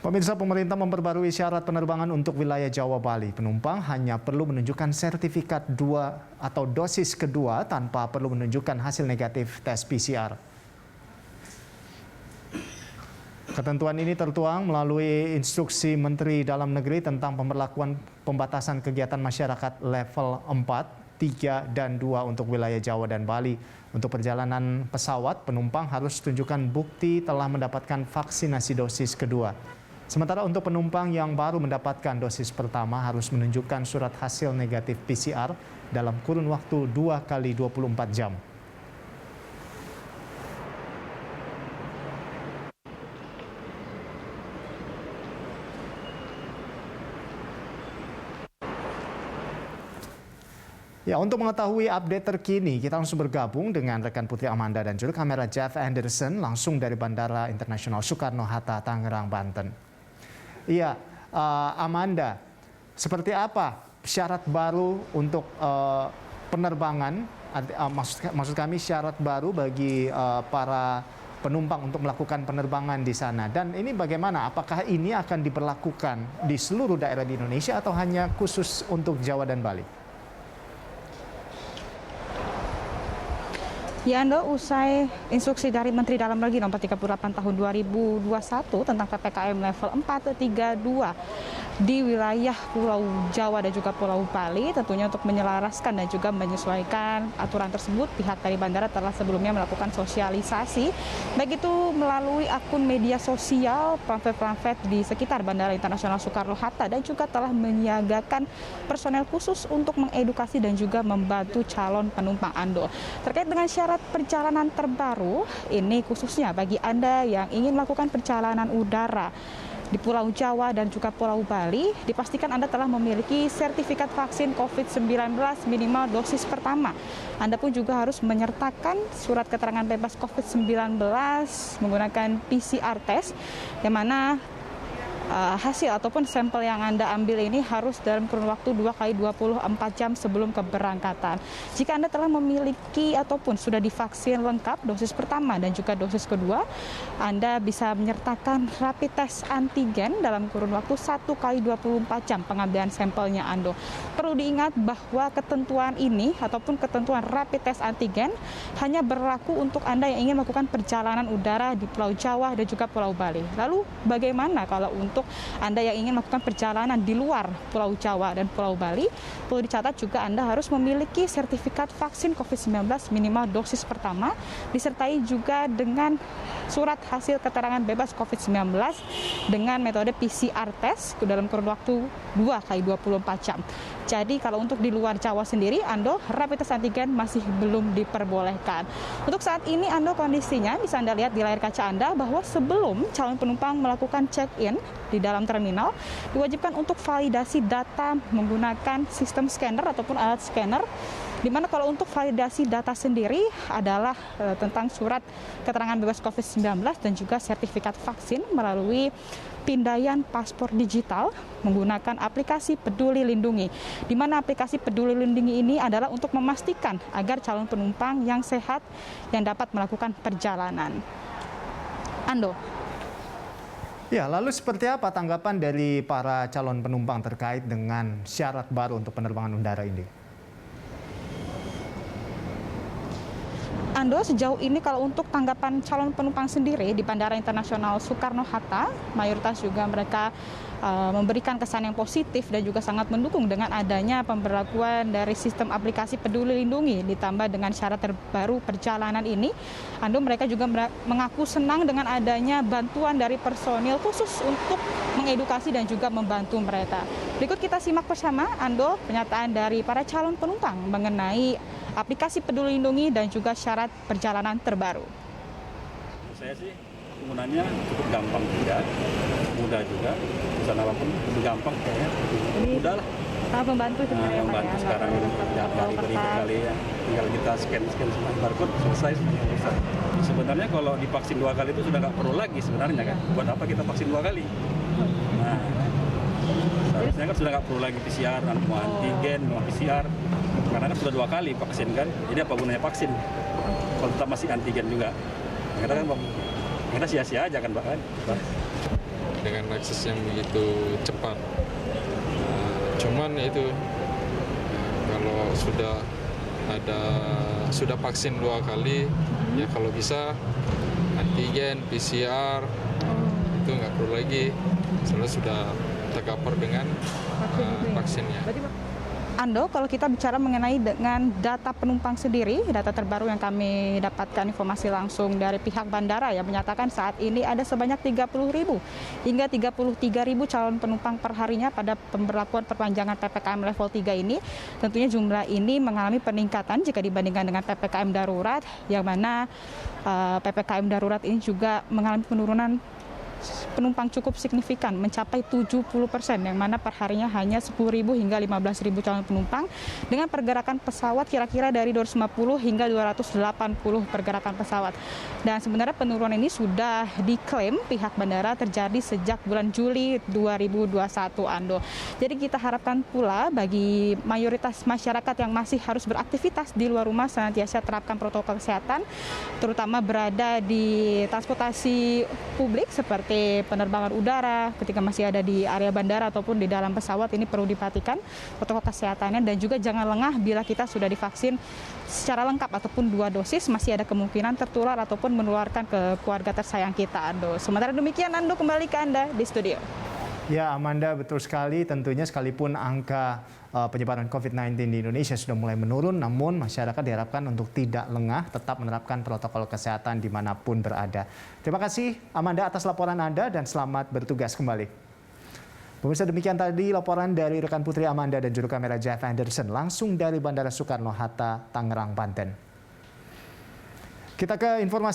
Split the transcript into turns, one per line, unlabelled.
Pemirsa, pemerintah memperbarui syarat penerbangan untuk wilayah Jawa Bali. Penumpang hanya perlu menunjukkan sertifikat 2 atau dosis kedua tanpa perlu menunjukkan hasil negatif tes PCR. Ketentuan ini tertuang melalui instruksi Menteri Dalam Negeri tentang pemberlakuan pembatasan kegiatan masyarakat level 4, 3, dan 2 untuk wilayah Jawa dan Bali. Untuk perjalanan pesawat, penumpang harus tunjukkan bukti telah mendapatkan vaksinasi dosis kedua. Sementara untuk penumpang yang baru mendapatkan dosis pertama harus menunjukkan surat hasil negatif PCR dalam kurun waktu 2 kali 24 jam. Ya, untuk mengetahui update terkini, kita langsung bergabung dengan rekan Putri Amanda dan juru kamera Jeff Anderson langsung dari Bandara Internasional Soekarno-Hatta, Tangerang, Banten. Iya, Amanda, seperti apa syarat baru untuk penerbangan? Maksud kami syarat baru bagi para penumpang untuk melakukan penerbangan di sana. Dan ini bagaimana? Apakah ini akan diberlakukan di seluruh daerah di Indonesia atau hanya khusus untuk Jawa dan Bali?
Ya, Ando, usai instruksi dari Menteri Dalam Negeri nomor 38 tahun 2021 tentang PPKM level 4, 3, 2 di wilayah Pulau Jawa dan juga Pulau Bali, tentunya untuk menyelaraskan dan juga menyesuaikan aturan tersebut, pihak dari bandara telah sebelumnya melakukan sosialisasi, baik itu melalui akun media sosial, pamflet-pamflet di sekitar Bandara Internasional Soekarno-Hatta, dan juga telah menyiagakan personel khusus untuk mengedukasi dan juga membantu calon penumpang Ando. Terkait dengan syarat perjalanan terbaru, ini khususnya bagi Anda yang ingin melakukan perjalanan udara di Pulau Jawa dan juga Pulau Bali, dipastikan Anda telah memiliki sertifikat vaksin COVID-19 minimal dosis pertama. Anda pun juga harus menyertakan surat keterangan bebas COVID-19 menggunakan PCR test, yang mana hasil ataupun sampel yang Anda ambil ini harus dalam kurun waktu 2 kali 24 jam sebelum keberangkatan. Jika Anda telah memiliki ataupun sudah divaksin lengkap dosis pertama dan juga dosis kedua, Anda bisa menyertakan rapid test antigen dalam kurun waktu 1 kali 24 jam pengambilan sampelnya Anda. Perlu diingat bahwa ketentuan ini ataupun ketentuan rapid test antigen hanya berlaku untuk Anda yang ingin melakukan perjalanan udara di Pulau Jawa dan juga Pulau Bali. Lalu bagaimana kalau untuk Anda yang ingin melakukan perjalanan di luar Pulau Jawa dan Pulau Bali? Perlu dicatat juga Anda harus memiliki sertifikat vaksin COVID-19 minimal dosis pertama, disertai juga dengan surat hasil keterangan bebas COVID-19 dengan metode PCR test dalam kurun waktu 2 kali 24 jam. Jadi kalau untuk di luar Jawa sendiri, Ando, rapid test antigen masih belum diperbolehkan. Untuk saat ini, Ando, kondisinya bisa Anda lihat di layar kaca Anda bahwa sebelum calon penumpang melakukan check-in di dalam terminal, diwajibkan untuk validasi data menggunakan sistem scanner ataupun alat scanner, di mana kalau untuk validasi data sendiri adalah tentang surat keterangan bebas COVID-19 dan juga sertifikat vaksin melalui pindaian paspor digital menggunakan aplikasi Peduli Lindungi, di mana aplikasi Peduli Lindungi ini adalah untuk memastikan agar calon penumpang yang sehat yang dapat melakukan perjalanan. Ando.
Ya, lalu seperti apa tanggapan dari para calon penumpang terkait dengan syarat baru untuk penerbangan udara ini?
Ando, sejauh ini kalau untuk tanggapan calon penumpang sendiri di Bandara Internasional Soekarno-Hatta, mayoritas juga mereka memberikan kesan yang positif dan juga sangat mendukung dengan adanya pemberlakuan dari sistem aplikasi Peduli Lindungi ditambah dengan syarat terbaru perjalanan ini. Ando, mereka juga mengaku senang dengan adanya bantuan dari personil khusus untuk mengedukasi dan juga membantu mereka. Berikut kita simak bersama, Ando, pernyataan dari para calon penumpang mengenai aplikasi Peduli Lindungi dan juga syarat perjalanan terbaru.
Saya sih penggunanya cukup gampang juga, mudah juga, pesan apapun lebih gampang kayaknya, mudah lah.
Sangat membantu sebenarnya,
membantu
ya,
sekarang ini, dari berkali ya, tinggal kita scan semua barcode, selesai semuanya bisa. Sebenarnya kalau divaksin 2 kali itu sudah nggak perlu lagi sebenarnya kan, buat apa kita vaksin 2 kali? Nah, seharusnya kan sudah nggak perlu lagi PCR, mau antigen, mau PCR, karena kan sudah 2 kali vaksin kan, jadi apa gunanya vaksin? Kalau kita masih antigen juga, kita kan kita sia-sia aja kan Pak kan.
dengan akses yang begitu cepat. Cuman itu kalau sudah vaksin 2 kali, ya kalau bisa antigen, PCR itu nggak perlu lagi, soalnya sudah tercover dengan vaksinnya.
Ando, kalau kita bicara mengenai dengan data penumpang sendiri, data terbaru yang kami dapatkan informasi langsung dari pihak bandara yang menyatakan saat ini ada sebanyak 30.000 hingga 33.000 calon penumpang per harinya pada pemberlakuan perpanjangan PPKM level 3 ini. Tentunya jumlah ini mengalami peningkatan jika dibandingkan dengan PPKM darurat, yang mana PPKM darurat ini juga mengalami penurunan penumpang cukup signifikan, mencapai 70%, yang mana perharinya hanya 10.000 hingga 15.000 calon penumpang dengan pergerakan pesawat kira-kira dari 250 hingga 280 pergerakan pesawat. Dan sebenarnya penurunan ini sudah diklaim pihak bandara terjadi sejak bulan Juli 2021, Ando. Jadi kita harapkan pula bagi mayoritas masyarakat yang masih harus beraktivitas di luar rumah senantiasa terapkan protokol kesehatan, terutama berada di transportasi publik seperti penerbangan udara, ketika masih ada di area bandara ataupun di dalam pesawat, ini perlu diperhatikan protokol kesehatannya, dan juga jangan lengah bila kita sudah divaksin secara lengkap ataupun 2 dosis, masih ada kemungkinan tertular ataupun menularkan ke keluarga tersayang kita, Ando. Sementara demikian, Ando, kembali ke Anda di studio.
Ya, Amanda, betul sekali. Tentunya sekalipun angka penyebaran COVID-19 di Indonesia sudah mulai menurun, namun masyarakat diharapkan untuk tidak lengah, tetap menerapkan protokol kesehatan dimanapun berada. Terima kasih, Amanda, atas laporan Anda dan selamat bertugas kembali. Pemirsa, demikian tadi laporan dari rekan Putri Amanda dan juru kamera Jeff Anderson langsung dari Bandara Soekarno-Hatta, Tangerang, Banten. Kita ke informasi